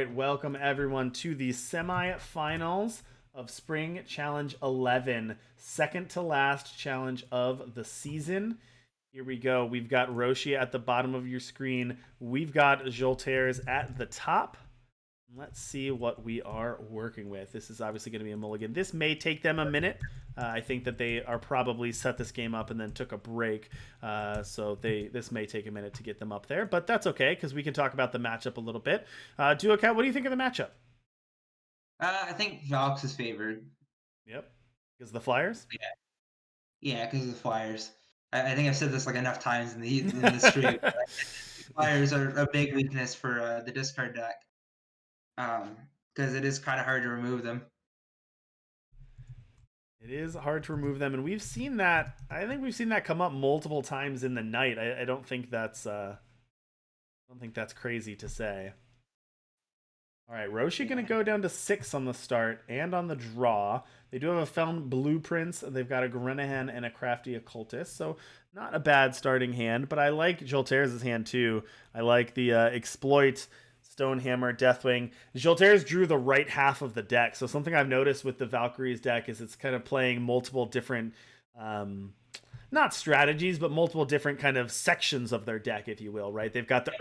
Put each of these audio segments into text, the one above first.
right, welcome everyone to the semifinals of Spring Challenge 11, second to last challenge of the season. Here we go. We've got Roshi at the bottom of your screen. We've got Jolterz at the top. Let's see what we are working with. This is obviously going to be a mulligan. This may take them a minute. I think that they are probably set this game up and then took a break. So this may take a minute to get them up there, but that's okay because we can talk about the matchup a little bit. Duocat, what do you think of the matchup? I think Valks is favored. Yep, because the Flyers. Yeah, yeah, because of the Flyers. I think I've said this like enough times in the stream. Flyers are a big weakness for the discard deck, because it is kind of hard to remove them. It is hard to remove them, and we've seen that. I think we've seen that come up multiple times in the night. I don't think that's crazy to say. All right, Roshi going to Yeah, go down to 6 on the start and on the draw. They do have a Found Blueprints. They've got a Grenahan and a Crafty Occultist, so not a bad starting hand. But I like Jolterz's hand too. I like the Exploit, Stonehammer, Deathwing. Jolterz drew the right half of the deck, so something I've noticed with the Valkyries deck is it's kind of playing multiple different not strategies, but multiple different kind of sections of their deck, if you will, right? They've got the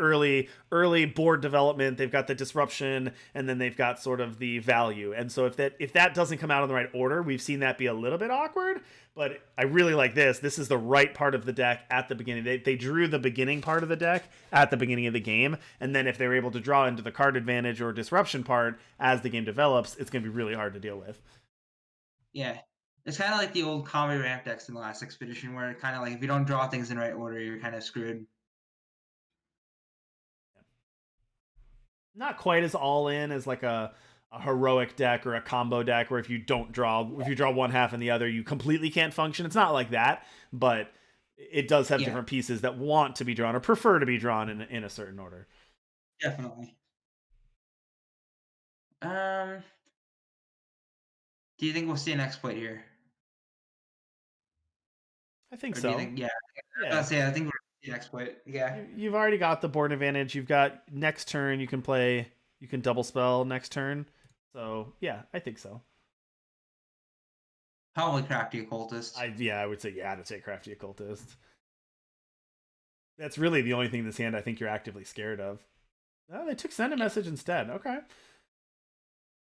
early board development, they've got the disruption, and then they've got sort of the value. And so if that doesn't come out in the right order, we've seen that be a little bit awkward. But I really like this. This is the right part of the deck at the beginning. They drew the beginning part of the deck at the beginning of the game, and then if they're able to draw into the card advantage or disruption part as the game develops, it's going to be really hard to deal with. yeah. It's kind of like the old comedy ramp decks in the last expedition, where kind of like if you don't draw things in the right order, you're kind of screwed. Not quite as all in as like a heroic deck or a combo deck where if you draw one half and the other, you completely can't function. It's not like that, but it does have Yeah, different pieces that want to be drawn or prefer to be drawn in a certain order. definitely. Um, do you think we'll see an exploit here, I think or do you so. think? Yeah, I Yeah. was gonna say I think we're gonna see an exploit. Yeah. You've already got the board advantage. You've got next turn you can double spell next turn. So yeah, I think so. Probably crafty occultist. I would say yeah to take Crafty Occultist. That's really the only thing in this hand I think you're actively scared of. Oh, they took send a message instead. Okay. I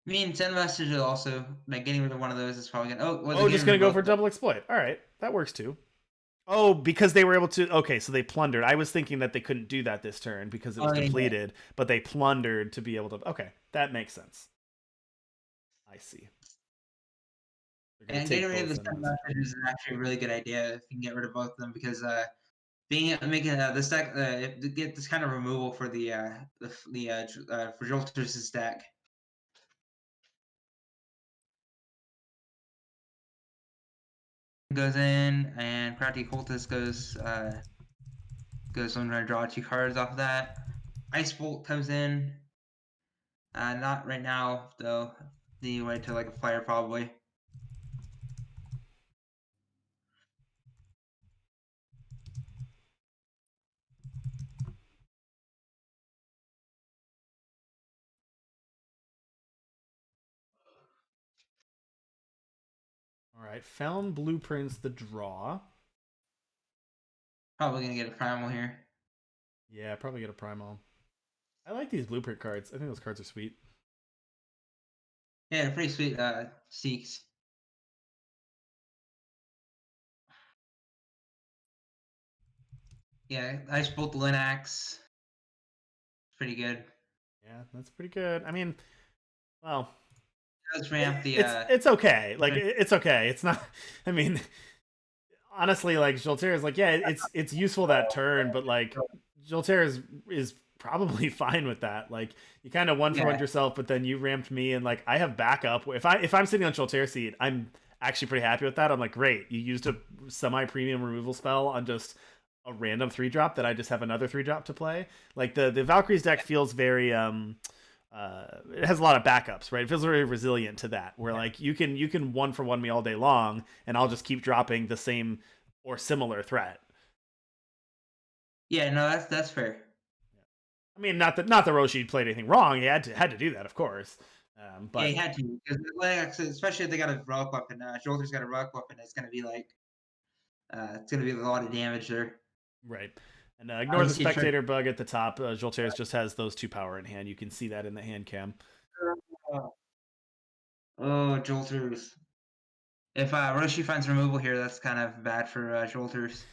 mean, send message is also like getting rid of one of those is probably gonna. Oh, well, they're Oh, just getting rid gonna of go both for of them. double exploit. All right, that works too. Oh, because they were able to. Okay, so they plundered. I was thinking that they couldn't do that this turn because it was Oh yeah, yeah. depleted, but they plundered to be able to. Okay, that makes sense. I see. They're gonna And take getting rid of both the send send messages. message is actually a really good idea if you can get rid of both of them because being making this deck to get this kind of removal for for Jolterz's deck. Goes in and Crafty Cultist goes on to draw two cards off of that. Ice Bolt comes in. Not right now though. The way to like a flyer probably. All right, found blueprints. The draw. Probably gonna get a primal here. Yeah, probably get a primal. I like these blueprint cards. I think those cards are sweet. Yeah, pretty sweet Seeks. Yeah, Ice Bolt Linax. Pretty good. Yeah, that's pretty good. I mean, well, Does ramp the it's okay. Like it's okay. It's not. I mean, honestly, like Jolteer is like, yeah, it's useful that turn, but like Jolteer is probably fine with that. Like you kind of one for one yeah. yourself, but then you ramped me, and like I have backup. If I'm sitting on Jolteer's seat, I'm actually pretty happy with that. I'm like, great, you used a semi premium removal spell on just a random 3-drop that I just have another 3-drop to play. Like the Valkyries deck feels very it has a lot of backups, right? It feels very resilient to that, where like you can one for one me all day long, and I'll just keep dropping the same or similar threat. Yeah, no, that's fair. I mean, not that Roshi played anything wrong. He had to do that, of course. Yeah, he But had to because like, especially if they got a relic weapon. Jolter's got a relic weapon. It's gonna be a lot of damage there. right. And I ignore the see a trick. spectator bug at the top. Jolterz just has those 2 power in hand. You can see that in the hand cam. Oh, Jolters. If Roshi finds removal here, that's kind of bad for Jolters.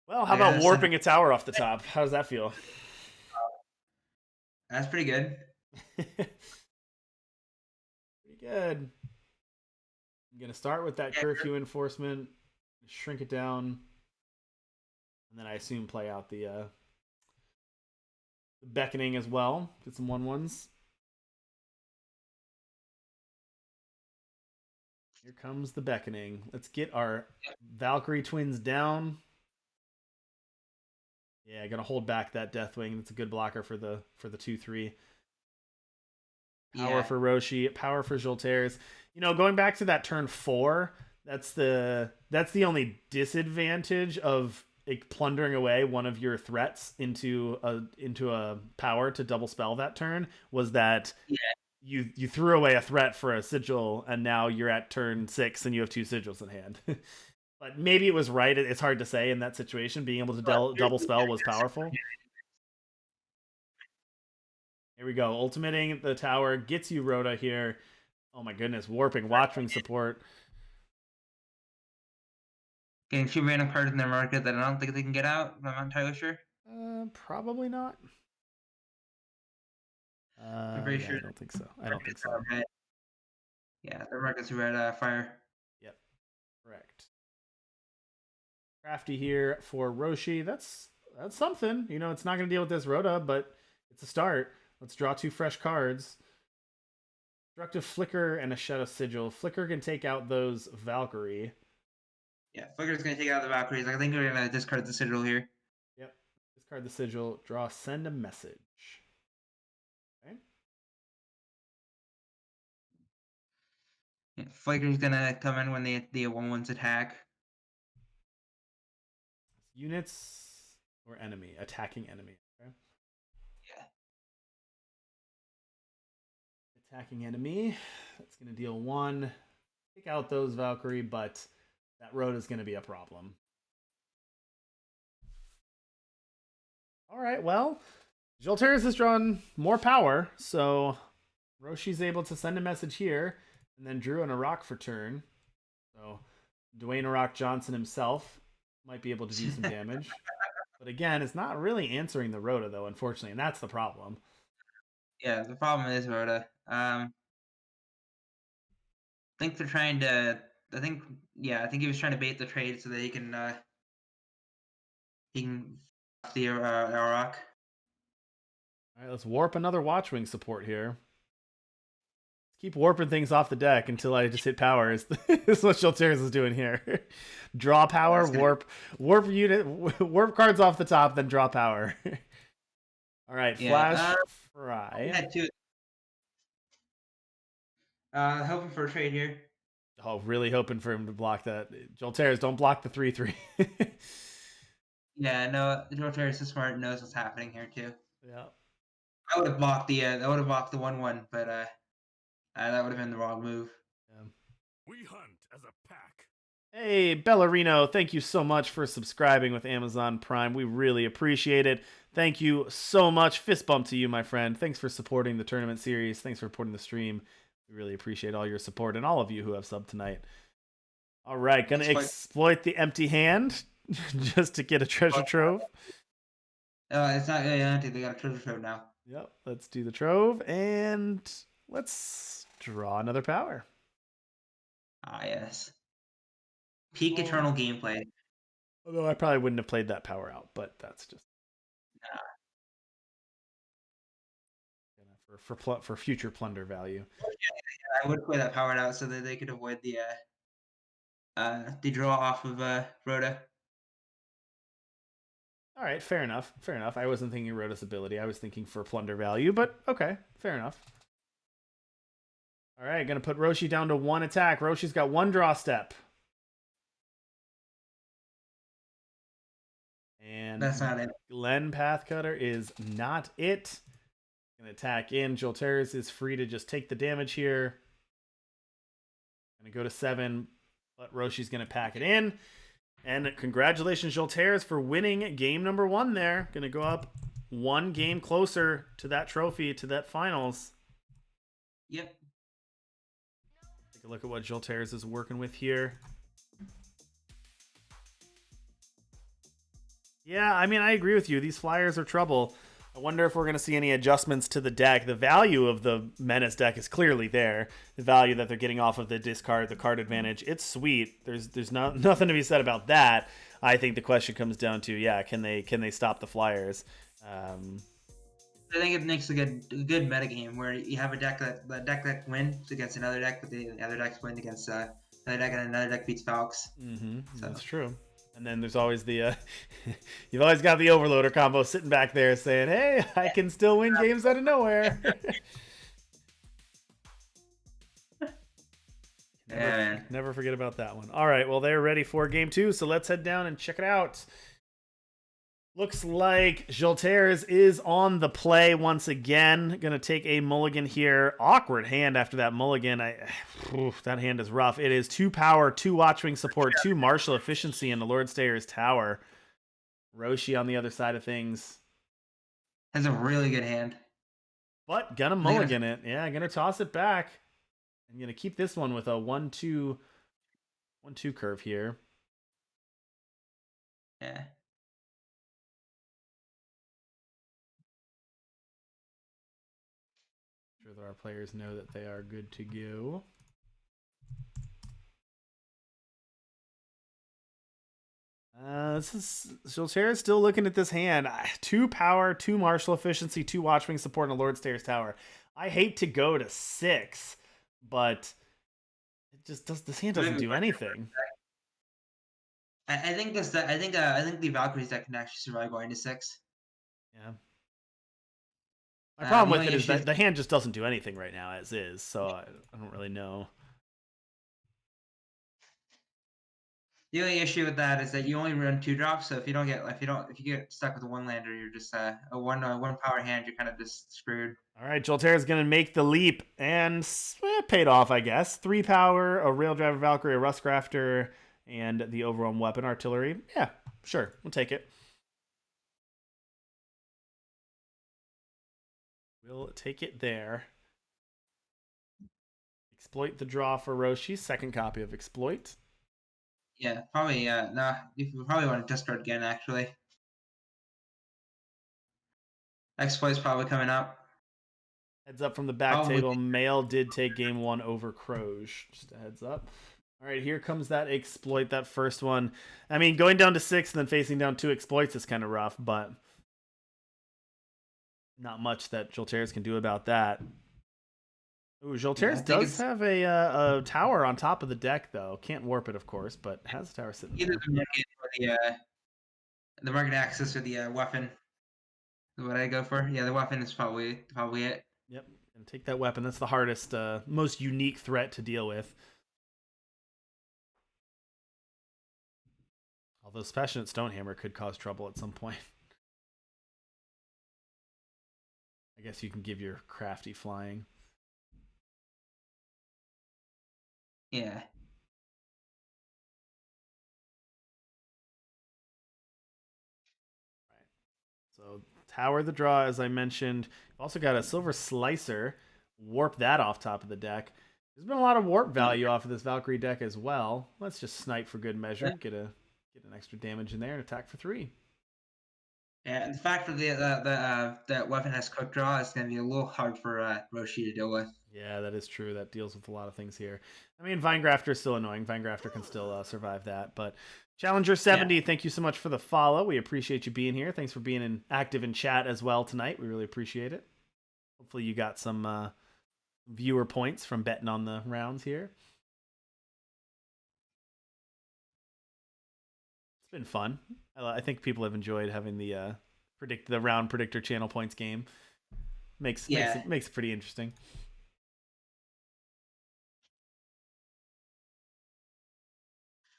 Well, how I about gotta send. warping a tower off the top? How does that feel? That's pretty good. Pretty good. I'm gonna start with that Yeah, curfew enforcement, shrink it down, and then I assume play out the beckoning as well. Get some 1/1s. Here comes the beckoning. Let's get our Valkyrie twins down. Yeah, gonna hold back that Deathwing. That's a good blocker for the 2/3. Power yeah, for Roshi, power for Jolterz. Going back to that turn 4, that's the only disadvantage of plundering away one of your threats into a power to double spell that turn was that yeah. you threw away a threat for a sigil and now you're at turn 6 and you have 2 sigils in hand. But maybe it was right. It's hard to say in that situation. Being able to But double spell was powerful. Here we go. Ultimating the tower gets you Rhoda here. Oh my goodness. Warping, watching support. getting 2 random cards in their market that I don't think they can get out. I'm not entirely sure. Probably not. I'm pretty Yeah, sure. I don't think so. I don't think so. Red. Yeah, their market's red fire. Yep, correct. Crafty here for Roshi. That's something. It's not going to deal with this Rhoda, but it's a start. Let's draw 2 fresh cards. Destructive Flicker and a Shadow Sigil. Flicker can take out those Valkyrie. Yeah, Flicker's gonna take out the Valkyries. I think we're gonna discard the Sigil here. Yep. Discard the Sigil. Draw, send a message. Okay. Yeah, Flicker's gonna come in when the 1/1s attack. Units or enemy? Attacking enemy. Okay. Yeah. Attacking enemy. That's going to deal 1. Take out those Valkyrie, but that road is going to be a problem. All right, well, Jolterz has drawn more power, so Roshi's able to send a message here, and then drew an Iraq for turn. So Dwayne Iraq Johnson himself might be able to do some damage. But again, it's not really answering the Rhoda, though, unfortunately, and that's the problem. Yeah, the problem is Rhoda. Think they're trying to. I think he was trying to bait the trade so that he can the Arak. All right, let's warp another Watchwing support here. Keep warping things off the deck until I just hit power. Is what Jolterz is doing here. Draw power, warp unit, warp cards off the top, then draw power. All right, Flash Fry. Had two. Hoping for a trade here. Oh, really hoping for him to block that. Jolterz, don't block the 3/3. Yeah, no, Jolterz is smart and knows what's happening here too. Yeah. I would have blocked the 1/1, but that would have been the wrong move. Yeah. We hunt as a pack. Hey, Bellarino, thank you so much for subscribing with Amazon Prime. We really appreciate it. Thank you so much. Fist bump to you, my friend. Thanks for supporting the tournament series. Thanks for supporting the stream. We really appreciate all your support and all of you who have subbed tonight. All right, gonna exploit the empty hand just to get a treasure trove. It's not really empty. They got a treasure trove now. Yep, let's do the trove and let's draw another power. Ah, yes. Peak eternal gameplay. Although I probably wouldn't have played that power out, but that's just for future plunder value. I would play that powered out so that they could avoid the draw off of Rhoda. All right, fair enough. Fair enough. I wasn't thinking Rhoda's ability. I was thinking for plunder value, but okay, fair enough. All right, gonna put Roshi down to 1 attack. Roshi's got 1 draw step. And That's not it. Glen Pathcutter is not it. Gonna attack in. Jolterz is free to just take the damage here. Gonna go to 7, but Roshi's gonna pack it in. And congratulations, Jolterz, for winning game number 1 there. Gonna go up 1 game closer to that trophy, to that finals. Yep. Take a look at what Jolterz is working with here. Yeah, I mean, I agree with you. These flyers are trouble. I wonder if we're going to see any adjustments to the deck. The value of the Menace deck is clearly there. The value that they're getting off of the discard, the card advantage, it's sweet. There's nothing to be said about that. I think the question comes down to, yeah, can they stop the flyers? I think it makes a good metagame where you have a deck that wins against another deck, but the other decks win against another deck, and another deck beats Falx. So. That's true. And then there's always the you've always got the Overloader combo sitting back there saying, "Hey, I can still win games out of nowhere." Never forget about that one. All right, well, they're ready for game 2, so let's head down and check it out. Looks like Jolterz is on the play once again. Going to take a mulligan here. Awkward hand after that mulligan. That hand is rough. It is 2 power, 2 Watchwing support, 2 martial efficiency in the Lord Stayer's Tower. Roshi on the other side of things. Has a really good hand. But gonna mulligan it. Yeah, gonna toss it back. I'm gonna keep this one with a 1-2 curve here. Yeah. Sure that our players know that they are good to go. This is Jolterz still looking at this hand. 2 power, 2 martial efficiency, 2 Watchwing support, and a Lord Stayer's Tower. I hate to go to 6, but it just does. This hand doesn't do anything. I think the Valkyrie's deck can actually survive going to 6. Yeah. My problem with it is that the hand just doesn't do anything right now as is, so I don't really know. The only issue with that is that you only run 2 drops, so if you get stuck with a 1-lander, you're just a 1 power hand. You're kind of just screwed. All right, Jolterz is gonna make the leap, and paid off, I guess. 3 power, a Rail Driver Valkyrie, a Rustcrafter, and the Overwhelm Weapon Artillery. Yeah, sure, we'll take it. We'll take it there. Exploit the draw for Roshi. 2nd copy of Exploit. Yeah, probably. Nah, you probably want to discard again. Actually, Exploit's probably coming up. Heads up from the back table. Mail did take game 1 over Croge. Just a heads up. All right, here comes that Exploit, that first one. I mean, going down to 6 and then facing down 2 Exploits is kind of rough, but not much that Jolterz can do about that. Ooh, Jolterz does have a tower on top of the deck, though. Can't warp it, of course, but has a tower sitting there. Either the market access or the weapon. What I go for? Yeah, the weapon is probably it. Yep, and take that weapon. That's the hardest, most unique threat to deal with. Although Passionate Stonehammer could cause trouble at some point. I guess you can give your crafty flying. Yeah. Right. So Tower the draw, as I mentioned. You've also got a Silver Slicer. Warp that off top of the deck. There's been a lot of warp value off of this Valkyrie deck as well. Let's just snipe for good measure. Get an extra damage in there and attack for 3. Yeah, and the fact that that weapon has quick draw is going to be a little hard for Roshi to deal with. Yeah, that is true. That deals with a lot of things here. I mean, Vinegrafter is still annoying. Vinegrafter can still survive that. But Challenger70, Thank you so much for the follow. We appreciate you being here. Thanks for being active in chat as well tonight. We really appreciate it. Hopefully you got some viewer points from betting on the rounds here. It's been fun. I think people have enjoyed having the round predictor channel points game. Makes it pretty interesting.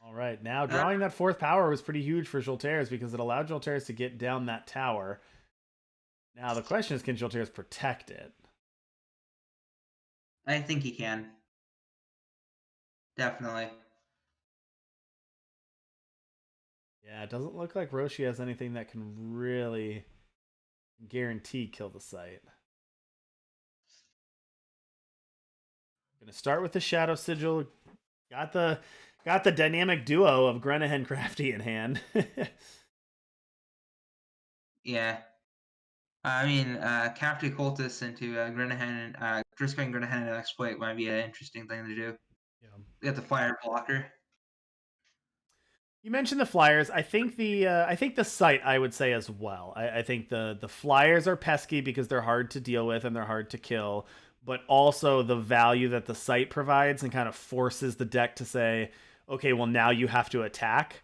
All right, now drawing that fourth power was pretty huge for Jolterz because it allowed Jolterz to get down that tower. Now the question is, can Jolterz protect it? I think he can. Definitely. Yeah, it doesn't look like Roshi has anything that can really guarantee kill the site. Gonna start with the Shadow Sigil. Got the dynamic duo of Grenahen Crafty in hand. Yeah. I mean, Crafty Cultist into Grenahan and Driscoll Grenahan and Exploit might be an interesting thing to do. Yeah. You got the fire blocker. You mentioned the flyers. I think the site I would say as well. I think the flyers are pesky because they're hard to deal with and they're hard to kill, but also the value that the site provides and kind of forces the deck to say, okay, well now you have to attack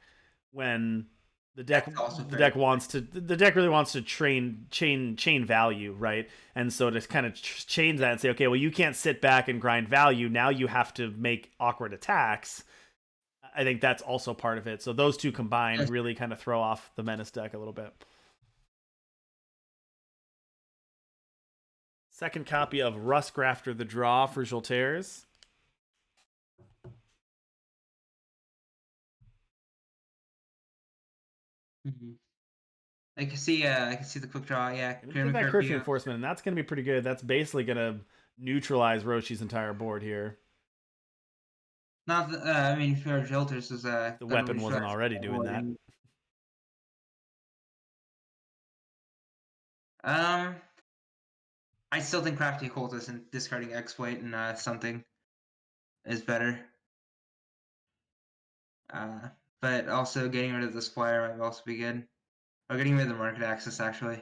when the deck really wants to chain value, right? And so to kind of change that and say, okay, well you can't sit back and grind value. Now you have to make awkward attacks. I think that's also part of it. So those two combined really kind of throw off the Menace deck a little bit. Second copy of Rustgrafter the Draw for Jolterz. Mm-hmm. I can see the quick draw. Yeah, That Curfew Enforcement, and that's going to be pretty good. That's basically going to neutralize Roshi's entire board here. Not, I mean, for Jolterz is the weapon wasn't already doing that. I still think Crafty Cultist and discarding Exploit and something is better. But also getting rid of this flyer might also be good. Or getting rid of the market access, actually.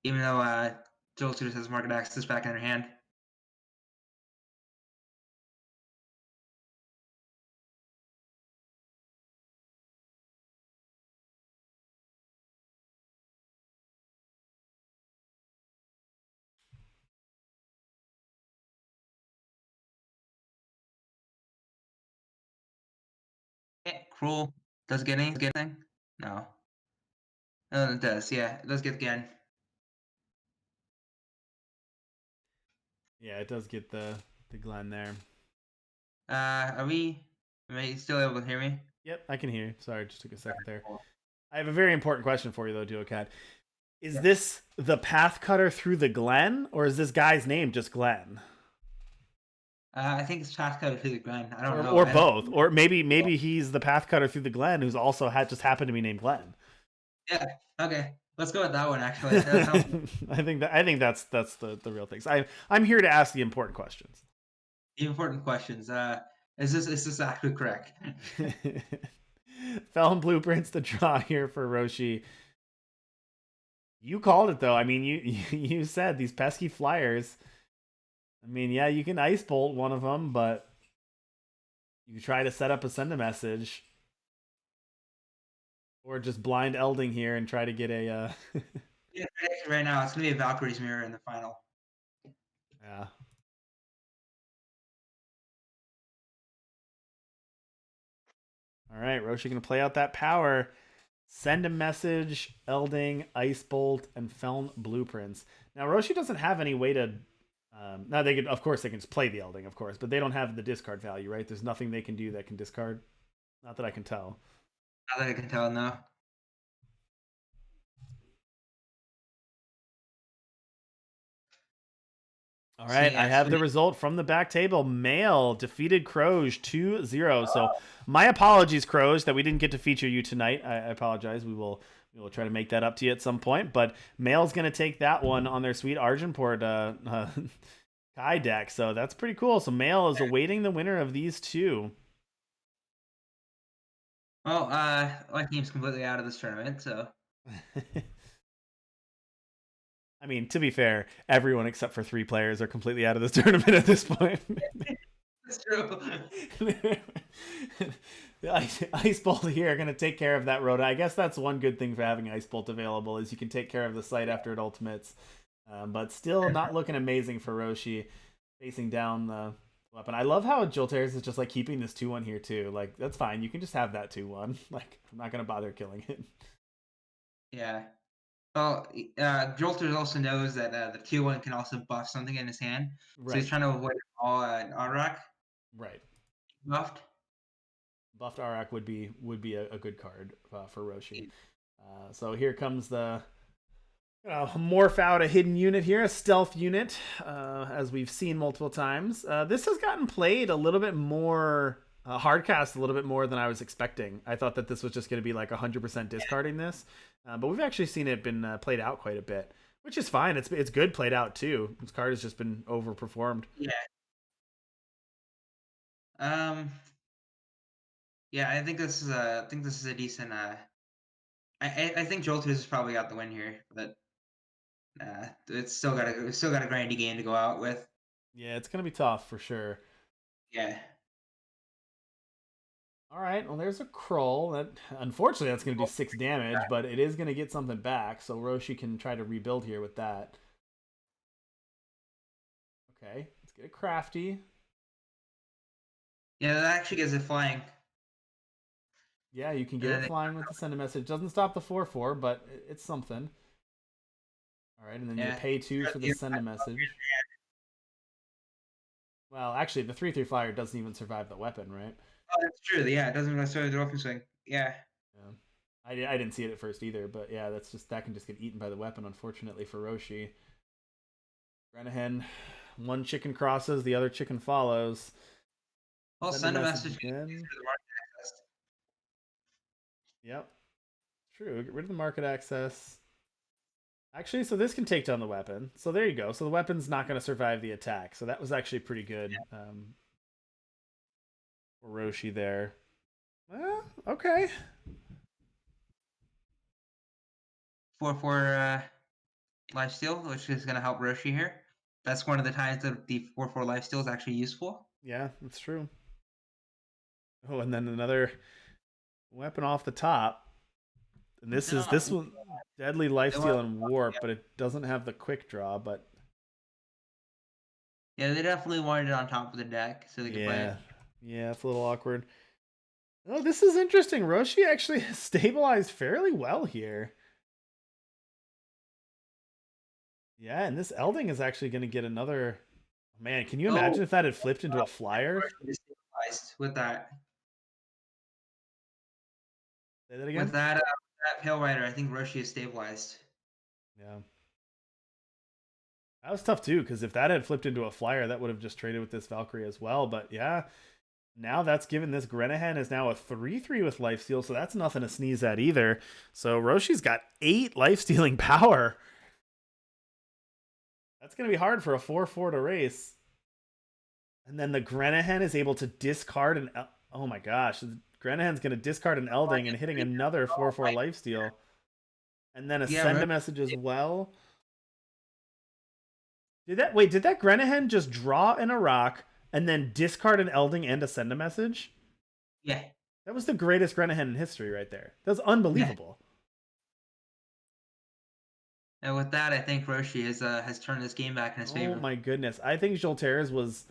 Even though Jolterz has market access back in her hand. Yeah, Cruel does get anything? No. Oh, it does, yeah. It does get again. Yeah, it does get the Glen there. Am I still able to hear me? Yep, I can hear you. Sorry, it just took a second there. I have a very important question for you, though, Duocat. Is this the path cutter through the Glen, or is this guy's name just Glen? I think it's path cutter through the Glen. I don't know. Or both. Or maybe he's the path cutter through the Glen who's also just happened to be named Glen. Yeah, okay. Let's go with that one, actually. I think that's the real things. I'm here to ask the important questions. The important questions. Is this actually correct? Felon Blueprints the draw here for Roshi. You called it though. I mean, you said these pesky flyers. I mean, yeah, you can Ice Bolt one of them, but you try to set up a send a message. Or just blind Elding here and try to get a... Yeah, right now, it's going to be a Valkyrie's Mirror in the final. Yeah. All right, Roshi going to play out that power. Send a message, Elding, Ice Bolt, and Feln Blueprints. Now, Roshi doesn't have any way to... now, they of course, they can just play the Elding, of course, but they don't have the discard value, right? There's nothing they can do that can discard. Not that I can tell. Not that I can tell, no. All right, I have the result from the back table. Male defeated Croge 2-0. So my apologies, Croge, that we didn't get to feature you tonight. I apologize. We will try to make that up to you at some point. But Male's going to take that one on their sweet Argenport Kai deck. So that's pretty cool. So Male is awaiting the winner of these two. Well, my team's completely out of this tournament, so... I mean, to be fair, everyone except for 3 players are completely out of this tournament at this point. That's true. The Ice Bolt here are going to take care of that Rhoda. I guess that's one good thing for having Ice Bolt available is you can take care of the site after it ultimates. But still not looking amazing for Roshi. Facing down the weapon. I love how Jolterz is just like keeping this 2-1 here too. Like that's fine. You can just have that 2-1. Like I'm not gonna bother killing it. Yeah. Well, Jolter also knows that the 2-1 can also buff something in his hand, so he's Right. trying to avoid all Auroch Right. buffed. Buffed Arak would be a good card for Roshi. So here comes the morph out a hidden unit here, a stealth unit, as we've seen multiple times. This has gotten played a little bit more, hardcast a little bit more than I was expecting. I thought that this was just going to be like 100% discarding this, but we've actually seen it been played out quite a bit, which is fine. It's good played out too. This card has just been overperformed. Yeah. Um. Yeah, I think this is a decent. I think Jolters has probably got the win here, but it's still got a grindy game to go out with. Yeah, it's going to be tough for sure. Yeah. All right, well, there's a Kroll. That unfortunately that's going to do 6 damage, but it is going to get something back, so Roshi can try to rebuild here with that. Okay, let's get a Crafty. Yeah, that actually gives it flying. Yeah, you can get it flying with the send a message. Doesn't stop the 4/4, but it's something. All right, and then you pay 2 for the send a message. Well, actually, the 3/3 flyer doesn't even survive the weapon, right? Oh, that's true. Yeah, it doesn't necessarily do open swing. Yeah. Yeah. I didn't see it at first either, but yeah, that can just get eaten by the weapon, unfortunately for Roshi. Renahan, one chicken crosses, the other chicken follows. Well, send a message again. Yep. True. Get rid of the market access. Actually, so this can take down the weapon. So there you go. So the weapon's not going to survive the attack. So that was actually pretty good for Roshi there. Well, okay. 4/4 lifesteal, which is going to help Roshi here. That's one of the times that the 4/4 lifesteal is actually useful. Yeah, that's true. Oh, and then another weapon off the top. And this one deadly lifesteal and warp, but it doesn't have the quick draw, but yeah, they definitely wanted it on top of the deck so they could play it. Yeah, it's a little awkward. Oh, this is interesting. Roshi actually stabilized fairly well here. Yeah, and this Elding is actually going to get another. Man, can you imagine if that had flipped into a flyer? With that. Say that again? With that Pale Rider, I think Roshi is stabilized. Yeah. That was tough too, because if that had flipped into a flyer, that would have just traded with this Valkyrie as well. But yeah, now that's given this Grenahan is now a 3/3 with lifesteal, so that's nothing to sneeze at either. So Roshi's got 8 lifestealing power. That's going to be hard for a 4/4 to race. And then the Grenahan is able to discard an... Oh my gosh. Grenahan's going to discard an Elding and hitting another 4/4 lifesteal. And then send a message as well. Did that Grenahan just draw in a rock and then discard an Elding and send a message? Yeah. That was the greatest Grenahan in history right there. That was unbelievable. Yeah. And with that, I think Roshi has turned this game back in his favor. Oh my goodness. I think Jolterz was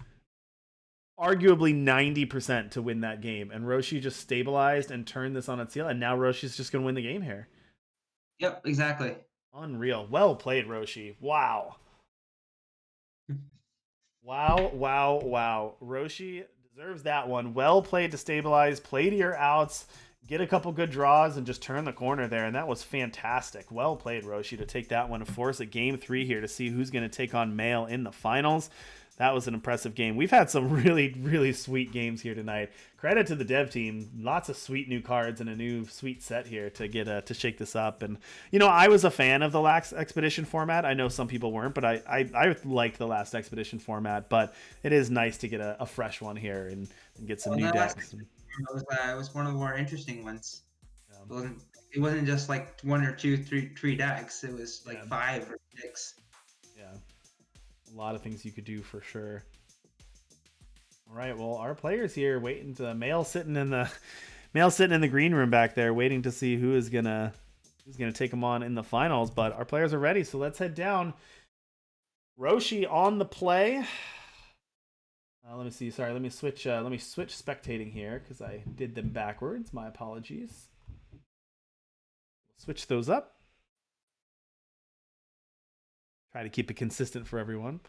arguably 90% to win that game, and Roshi just stabilized and turned this on its heel, and now Roshi's just going to win the game here. Yep, exactly. Unreal. Well played, Roshi. Wow. Wow. Roshi deserves that one. Well played to stabilize, play to your outs, get a couple good draws, and just turn the corner there. And that was fantastic. Well played, Roshi, to take that one and force a game 3 here to see who's going to take on Mail in the finals. That was an impressive game. We've had some really, really sweet games here tonight. Credit to the dev team. Lots of sweet new cards and a new sweet set here to get to shake this up. And, I was a fan of the last Expedition format. I know some people weren't, but I liked the last Expedition format. But it is nice to get a fresh one here and get some new decks. It was one of the more interesting ones. Yeah. It wasn't just like 1 or 2, 3 decks. It was like 5 or 6. Yeah. A lot of things you could do for sure. All right, well, our players here waiting to Mail sitting in the green room back there, waiting to see who's gonna take them on in the finals. But our players are ready, so let's head down. Roshi on the play. Let me see. Sorry, let me switch. Let me switch spectating here because I did them backwards. My apologies. Switch those up. Try to keep it consistent for everyone.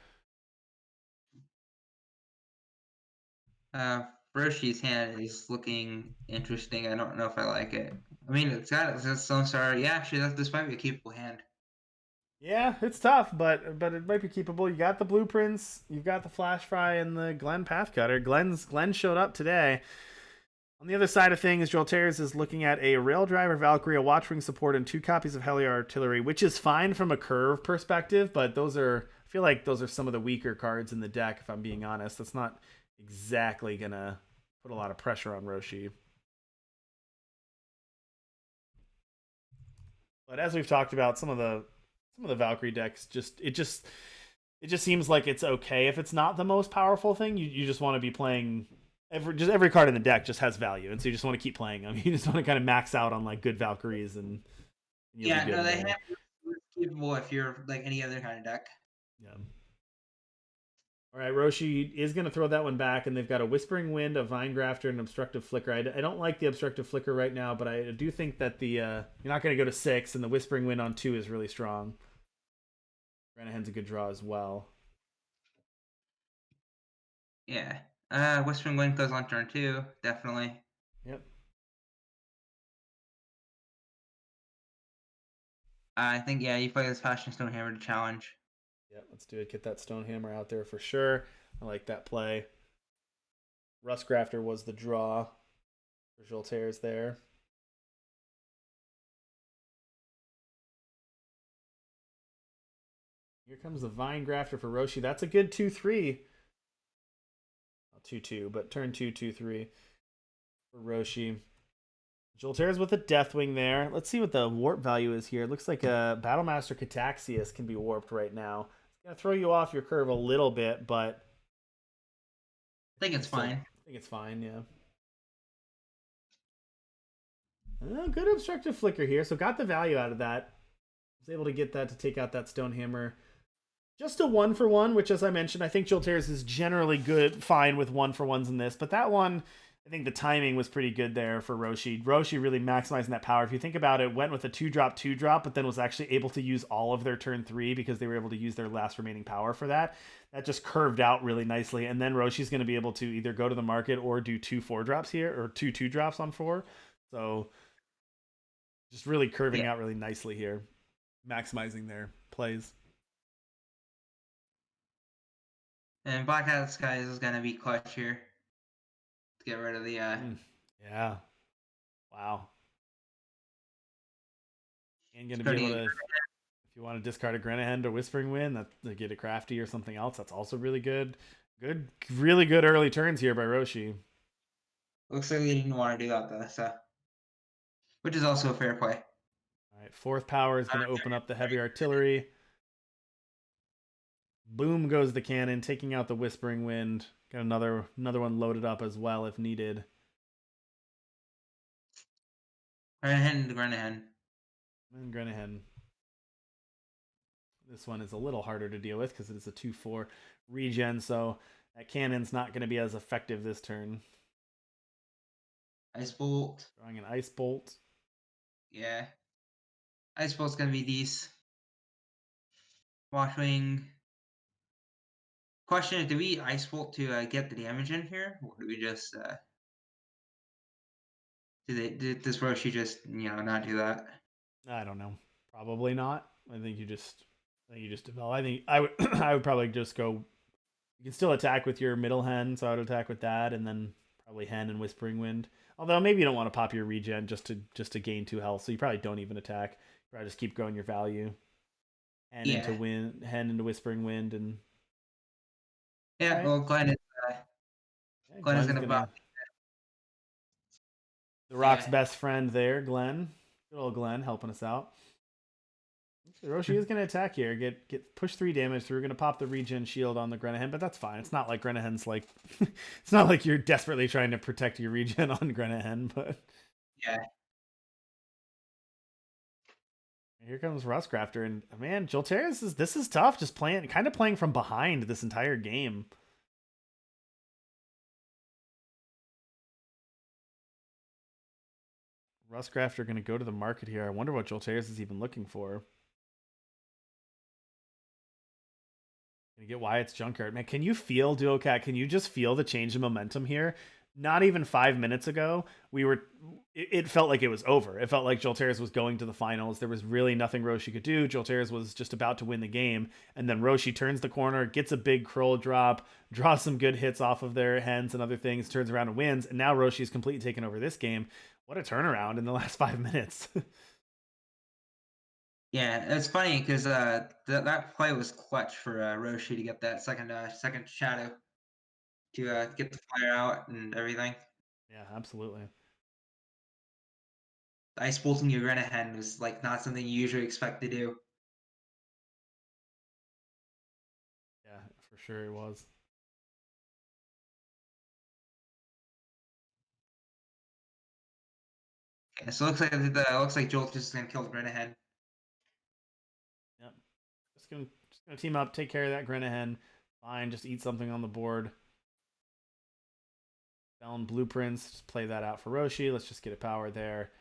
Roshi's hand is looking interesting. I don't know if I like it. I mean, it's got some sort. Yeah, actually, this might be a keepable hand. Yeah, it's tough, but it might be keepable. You got the blueprints, you've got the flash fry, and the Glen Pathcutter. Glen showed up today. On the other side of things, Jolterz is looking at a Rail Driver Valkyrie, a Watchwing support, and 2 copies of Heliar Artillery, which is fine from a curve perspective, but those are I feel like those are some of the weaker cards in the deck, if I'm being honest. That's not exactly gonna put a lot of pressure on Roshi. But as we've talked about, some of the Valkyrie decks it just seems like it's okay if it's not the most powerful thing. You just want to be playing every card in the deck just has value, and so you just want to keep playing them. You just want to kind of max out on like good Valkyries and yeah, no, they have keepable if you're like any other kind of deck. Yeah. All right, Roshi is going to throw that one back, and they've got a Whispering Wind, a Vine Grafter, and an Obstructive Flicker. I don't like the Obstructive Flicker right now, but I do think that you're not going to go to 6, and the Whispering Wind on 2 is really strong. Granahan's a good draw as well. Yeah. Whispering Wind goes on turn 2, definitely. Yep. I think, yeah, you play this Passion Stonehammer to challenge. Yep, let's do it. Get that Stonehammer out there for sure. I like that play. Rust Grafter was the draw for Jolterz there. Here comes the Vine Grafter for Roshi. That's a good 2-3. 2-2, but turn 2-2-3 for Roshi. Jolterz with a Deathwing there. Let's see what the warp value is here. It looks like a Battlemaster Cataxius can be warped right now. It's going to throw you off your curve a little bit, but I think it's fine. I think it's fine, yeah. Good Obstructive Flicker here, so got the value out of that. Was able to get that to take out that Stonehammer. Just a 1-for-1, which, as I mentioned, I think Jolterz is generally fine with 1-for-1s in this, but that one, I think the timing was pretty good there for Roshi. Roshi really maximizing that power. If you think about it, went with a 2-drop, 2-drop, but then was actually able to use all of their turn 3 because they were able to use their last remaining power for that. That just curved out really nicely, and then Roshi's going to be able to either go to the market or do 2 4-drops here, or 2 2-drops on 4. So just really curving out really nicely here, maximizing their plays. And Black Hat Skies is going to be clutch here to get rid of the... Yeah. Wow. And going to be able to, if you want to discard a Granahan to Whispering Wind, to get a Crafty or something else, that's also really good. Really good early turns here by Roshi. Looks like they didn't want to do that, though, so... Which is also a fair play. All right, 4th power is going to open up the Heavy Artillery. Boom goes the cannon, taking out the Whispering Wind. Got another one loaded up as well if needed. Granahan to Granahan. And Granahan. This one is a little harder to deal with because it is a 2-4 regen, so that cannon's not going to be as effective this turn. Ice Bolt. Drawing an Ice Bolt. Yeah. Ice Bolt's going to be these. Watchwing. Question is, do we Ice Bolt to get the damage in here? Or do we just... does Roshi just, not do that? I don't know. Probably not. I think you just develop. I think I would I would probably just go. You can still attack with your middle hen, so I would attack with that, and then probably hen and Whispering Wind. Although maybe you don't want to pop your regen just to gain 2 health, so you probably don't even attack. You probably just keep growing your value. Hen into Whispering Wind, and yeah. Well, Glenn is gonna pop. The Rock's best friend there, Glenn. Good old Glenn helping us out. Roshi is going to attack here. Get push 3 damage through. We're going to pop the regen shield on the Granahan, but that's fine. It's not like Granahan's like... it's not like you're desperately trying to protect your regen on Granahan, but... Yeah. Here comes Rustcrafter, and man, Jolterz this is tough. Just playing from behind this entire game. Rustcraft are going to go to the market here. I wonder what Jolterz is even looking for. Gonna get Wyatt's Junkyard. Man, can you feel, Duocat? Can you just feel the change in momentum here? Not even 5 minutes ago, it felt like it was over. It felt like Jolterz was going to the finals. There was really nothing Roshi could do. Jolterz was just about to win the game. And then Roshi turns the corner, gets a big Kroll drop, draws some good hits off of their hens and other things, turns around and wins. And now Roshi's completely taken over this game. What a turnaround in the last 5 minutes. Yeah, it's funny because that play was clutch for Roshi to get that second shadow to get the fire out and everything. Yeah, absolutely. Ice bolting your Renahen was like not something you usually expect to do. Yeah, for sure it was. Yeah, so it looks like Jolt just gonna kill the Renahen. Yep. Just gonna team up, take care of that Grenahen. Fine, just eat something on the board. Felon blueprints, just play that out for Roshi. Let's just get a power there.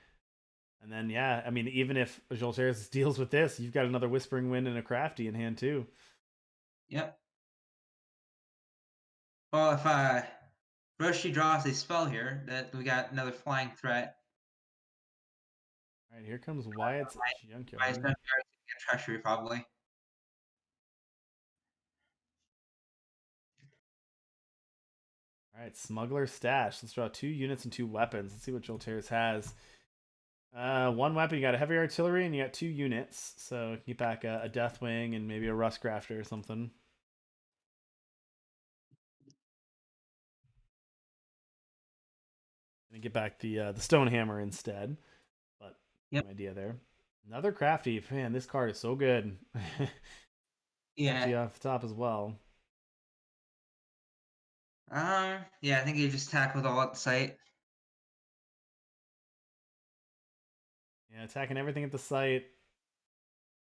And then yeah, I mean, even if Jolterz deals with this, you've got another Whispering Wind and a Crafty in hand too. Yep. Well, if Roshi draws a spell here, that we got another flying threat. All right, here comes Wyatt's Why is Junkyard. that treasury probably? All right, Smuggler Stash. Let's draw 2 units and 2 weapons. Let's see what Jolterz has. One weapon, you got a heavy artillery, and you got 2 units. So get back a Deathwing and maybe a Rustcrafter or something. Gonna get back the Stone Hammer instead. But Yep. no idea there. Another Crafty. Man, this card is so good. Crafty Yeah. off the top as well. Yeah, I think you just tackled all at the site. Yeah, attacking everything at the site.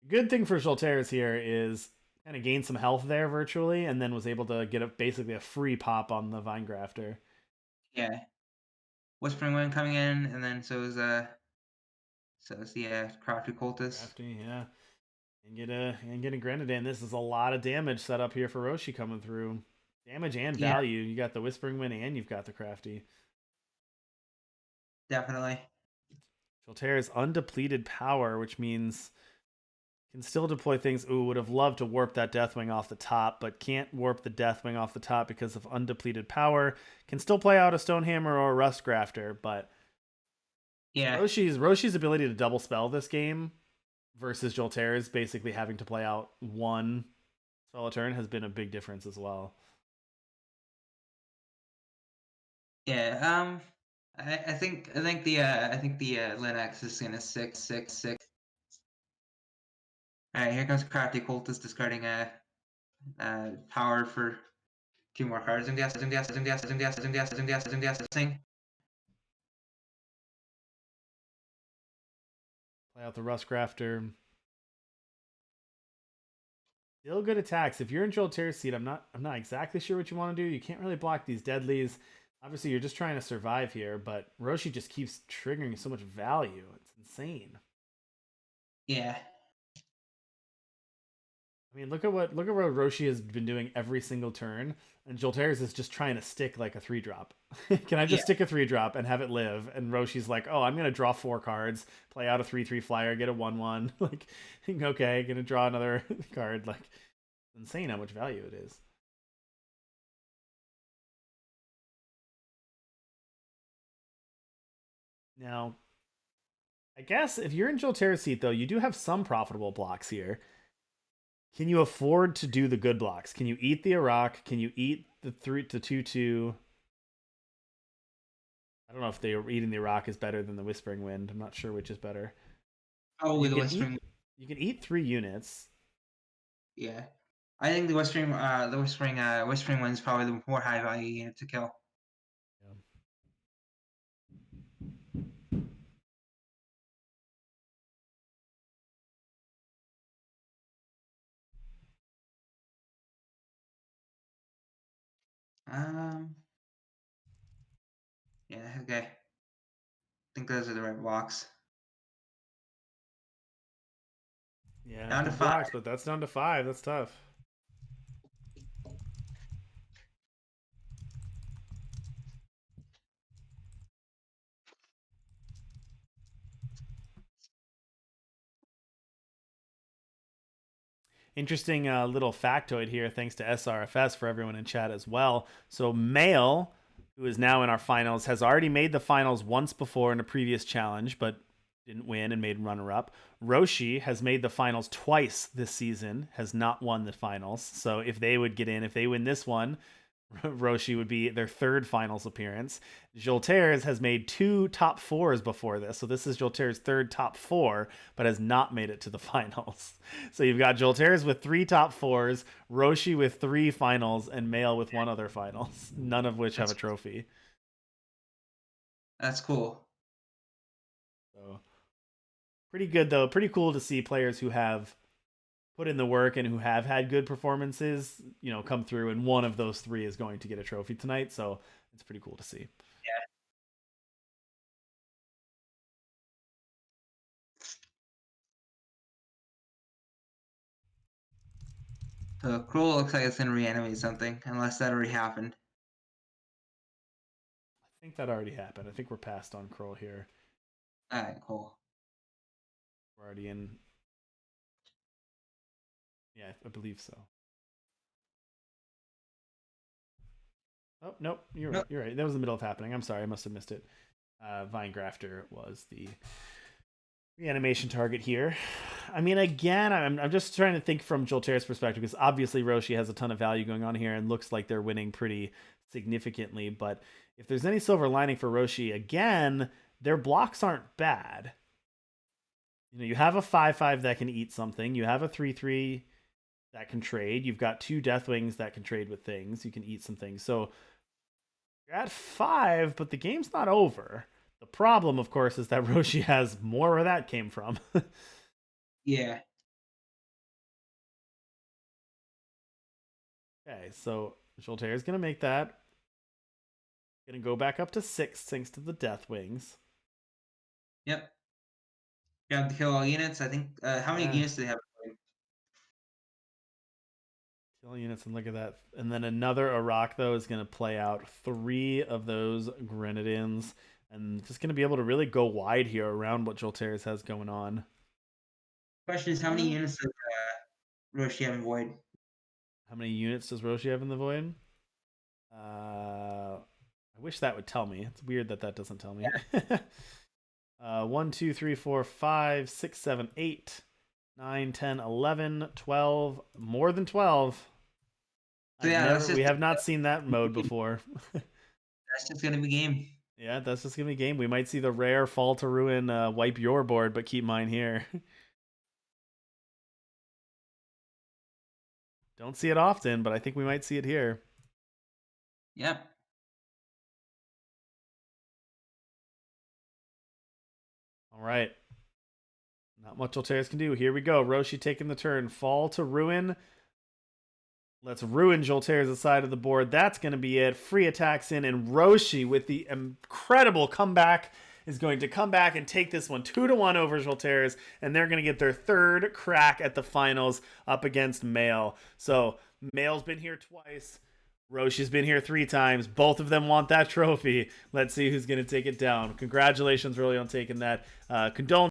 Good thing for Jolterz here is kind of gained some health there virtually, and then was able to get basically a free pop on the Vine Grafter. Yeah. Whispering Wind coming in, and then so is the Crafty Cultist. Crafty, yeah. And get a Grenadan. This is a lot of damage set up here for Roshi coming through. Damage and value. You got the Whispering Wind and you've got the Crafty. Definitely. Jolterz undepleted power, which means can still deploy things. Ooh, would have loved to warp that Deathwing off the top, but can't warp the Deathwing off the top because of undepleted power. Can still play out a Stonehammer or a Rust Grafter, but Yeah. Roshi's ability to double spell this game versus Jolterz basically having to play out one spell a turn has been a big difference as well. Yeah. I think the Linux is gonna 6/6/6. All right, here comes Crafty Cultist discarding power for 2 more cards. I'm guessing. Play out the Rust Grafter. Still good attacks. If you're in Jolterz's seat, I'm not exactly sure what you want to do. You can't really block these deadlies. Obviously, you're just trying to survive here, but Roshi just keeps triggering so much value. It's insane. Yeah. I mean, look at what Roshi has been doing every single turn, and Jolterz is just trying to stick like a 3-drop. Can I just stick a 3-drop and have it live? And Roshi's like, oh, I'm gonna draw 4 cards, play out a 3/3 flyer, get a 1/1. Like, okay, gonna draw another card. Like, it's insane how much value it is. Now, I guess if you're in Jolterz's seat, though, you do have some profitable blocks here. Can you afford to do the good blocks? Can you eat the Iraq? Can you eat the 2/2? I don't know if eating the Iraq is better than the Whispering Wind. I'm not sure which is better. Probably the Whispering. You can eat 3 units. Yeah. I think the Whispering Wind is probably the more high value unit to kill. Yeah. Yeah. Okay. think those are the right blocks. Yeah, Down to good 5. blocks, but that's down to 5. That's tough. Interesting little factoid here, thanks to SRFS for everyone in chat as well. So Male, who is now in our finals, has already made the finals once before in a previous challenge, but didn't win and made runner-up. Roshi has made the finals twice this season, has not won the finals. So if they would get in, if they win this one, Roshi would be their third finals appearance. Jolterz has made 2 top 4s before this. So this is Jolterz's third top 4, but has not made it to the finals. So you've got Jolterz with 3 top 4s, Roshi with 3 finals, and Male with 1 other finals, none of which have a trophy. That's cool. So pretty good, though. Pretty cool to see players who have put in the work and who have had good performances, come through, and one of those 3 is going to get a trophy tonight. So it's pretty cool to see. Yeah. So Cruel looks like it's gonna reanimate something, unless that already happened. I think that already happened. I think we're past on Kroll here. Alright, cool. We're already in. Yeah, I believe so. Oh, nope. You're right. You're right. That was in the middle of happening. I'm sorry. I must have missed it. Vine Grafter was the reanimation target here. I mean, again, I'm just trying to think from Jolterz's perspective, because obviously Roshi has a ton of value going on here and looks like they're winning pretty significantly. But if there's any silver lining for Roshi, again, their blocks aren't bad. You have a 5/5 that can eat something. You have a 3/3 that can trade. You've got 2 Deathwings that can trade with things. You can eat some things. So you're at 5, but the game's not over. The problem, of course, is that Roshi has more where that came from. Yeah. Okay, so Jolterz is going to make that. Going to go back up to 6 thanks to the Deathwings. Yep. You have to kill all units. I think. How many units do they have? Kill units, and look at that. And then another Arak, though, is going to play out 3 of those Grenadins. And just going to be able to really go wide here around what Jolterz has going on. Question is, how many units does Roshi have in Void? How many units does Roshi have in the Void? I wish that would tell me. It's weird that doesn't tell me. Yeah. 1, 2, 3, 4, 5, 6, 7, 8, 9, 10, 11, 12. More than 12. So yeah, we have not seen that mode before. That's just going to be game. Yeah, that's just going to be game. We might see the rare Fall to Ruin wipe your board, but keep mine here. Don't see it often, but I think we might see it here. Yep. All right. Not much Jolterz can do. Here we go. Roshi taking the turn. Fall to Ruin. Let's ruin Jolterz's side of the board. That's going to be it. Free attacks in, and Roshi, with the incredible comeback, is going to come back and take this one 2-1 over Jolterz, and they're going to get their 3rd crack at the finals up against Male. So Male's been here twice. Roshi's been here 3 times. Both of them want that trophy. Let's see who's going to take it down. Congratulations, really, on taking that. Condolences